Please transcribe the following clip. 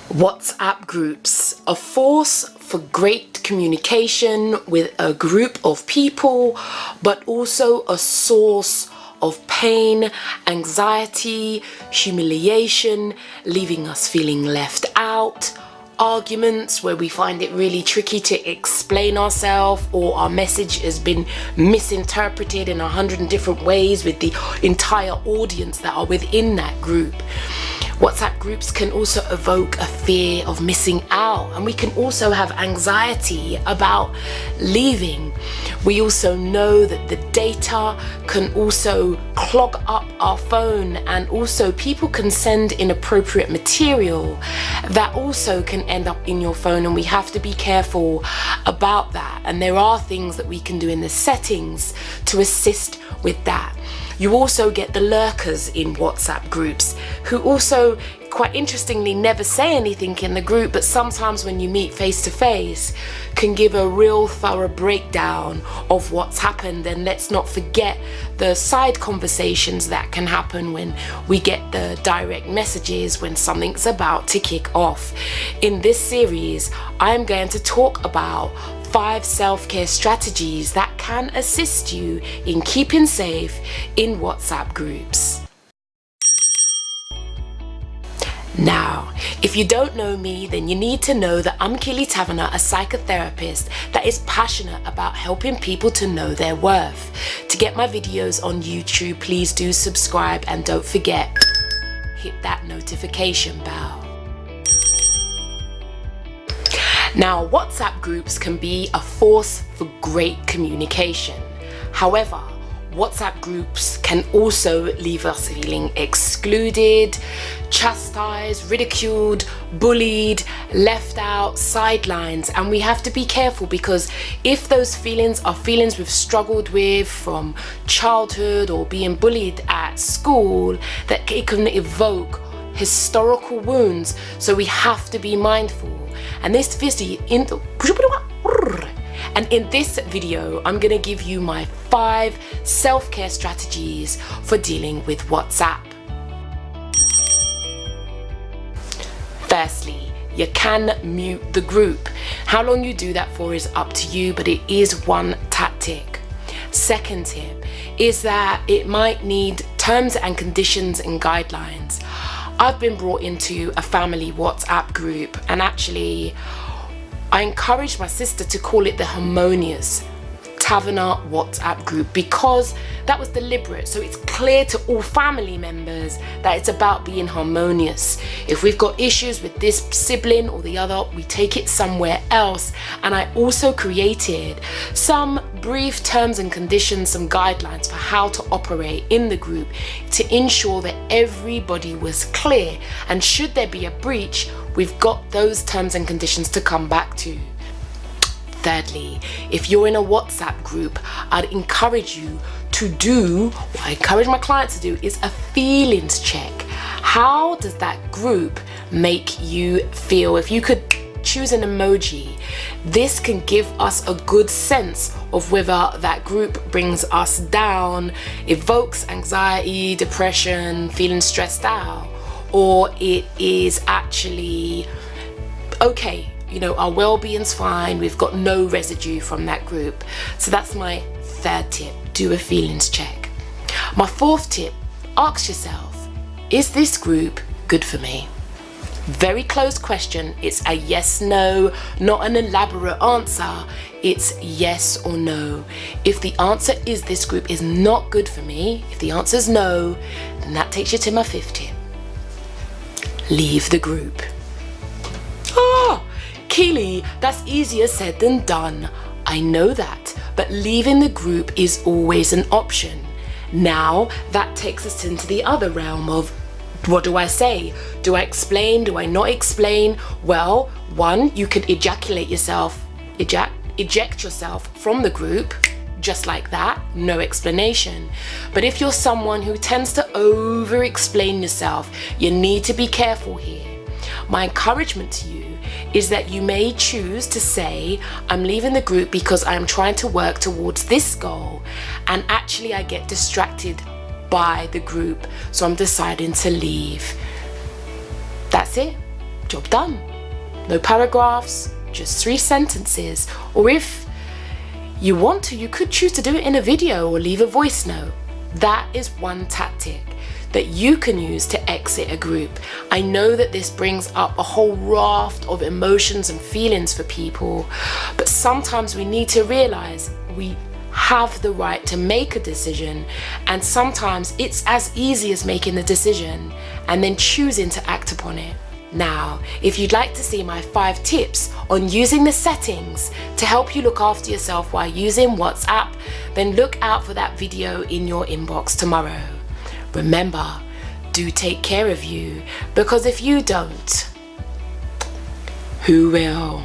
WhatsApp groups, a force for great communication with a group of people, but also a source of pain, anxiety, humiliation, leaving us feeling left out, arguments where we find it really tricky to explain ourselves, or our message has been misinterpreted in 100 different ways with the entire audience that are within that group. WhatsApp groups can also evoke a fear of missing out, and we can also have anxiety about leaving. We also know that the data can also clog up our phone, and also people can send inappropriate material that also can end up in your phone, and we have to be careful about that. And there are things that we can do in the settings to assist with that. You also get the lurkers in WhatsApp groups who also, quite interestingly, never say anything in the group, but sometimes when you meet face to face can give a real thorough breakdown of what's happened. And let's not forget the side conversations that can happen when we get the direct messages when something's about to kick off. In this series, I'm going to talk about 5 self-care strategies that can assist you in keeping safe in WhatsApp groups. Now, if you don't know me, then you need to know that I'm Keeley, a psychotherapist that is passionate about helping people to know their worth. To get my videos on YouTube, please do subscribe, and don't forget, hit that notification bell. Now, WhatsApp groups can be a force for great communication. However, WhatsApp groups can also leave us feeling excluded, chastised, ridiculed, bullied, left out, sidelines, and we have to be careful, because if those feelings are feelings we've struggled with from childhood or being bullied at school, that it can evoke historical wounds. So we have to be mindful. And in this video, I'm going to give you my 5 self-care strategies for dealing with WhatsApp. Firstly, you can mute the group. How long you do that for is up to you, but it is one tactic. Second tip is that it might need terms and conditions and guidelines. I've been brought into a family WhatsApp group, and actually I encouraged my sister to call it the Harmonious Taverna WhatsApp group, because that was deliberate. So it's clear to all family members that it's about being harmonious. If we've got issues with this sibling or the other, we take it somewhere else. And I also created some brief terms and conditions, some guidelines for how to operate in the group to ensure that everybody was clear. And should there be a breach, we've got those terms and conditions to come back to. Thirdly, if you're in a WhatsApp group, I'd encourage you to do, what I encourage my clients to do, is a feelings check. How does that group make you feel? If you could choose an emoji, this can give us a good sense of whether that group brings us down, evokes anxiety, depression, feeling stressed out, or it is actually okay. You know, our well-being's fine, we've got no residue from that group. So that's my 3rd tip, do a feelings check. My 4th tip, ask yourself, is this group good for me? Very closed question, it's a yes, no, not an elaborate answer, it's yes or no. If the answer is this group is not good for me, if the answer is no, then that takes you to my 5th tip. Leave the group. Keeley, that's easier said than done. I know that, but leaving the group is always an option. Now, that takes us into the other realm of, what do I say? Do I explain? Do I not explain? Well, 1, you could eject yourself from the group, just like that, no explanation. But if you're someone who tends to over-explain yourself, you need to be careful here. My encouragement to you is that you may choose to say, I'm leaving the group because I'm trying to work towards this goal, and actually I get distracted by the group, so I'm deciding to leave. That's it. job done. No paragraphs, just 3 sentences. Or if you want to, you could choose to do it in a video or leave a voice note. That is one tactic that you can use to exit a group. I know that this brings up a whole raft of emotions and feelings for people, but sometimes we need to realize we have the right to make a decision, and sometimes it's as easy as making the decision and then choosing to act upon it. Now, if you'd like to see my 5 tips on using the settings to help you look after yourself while using WhatsApp, then look out for that video in your inbox tomorrow. Remember, do take care of you, because if you don't, who will?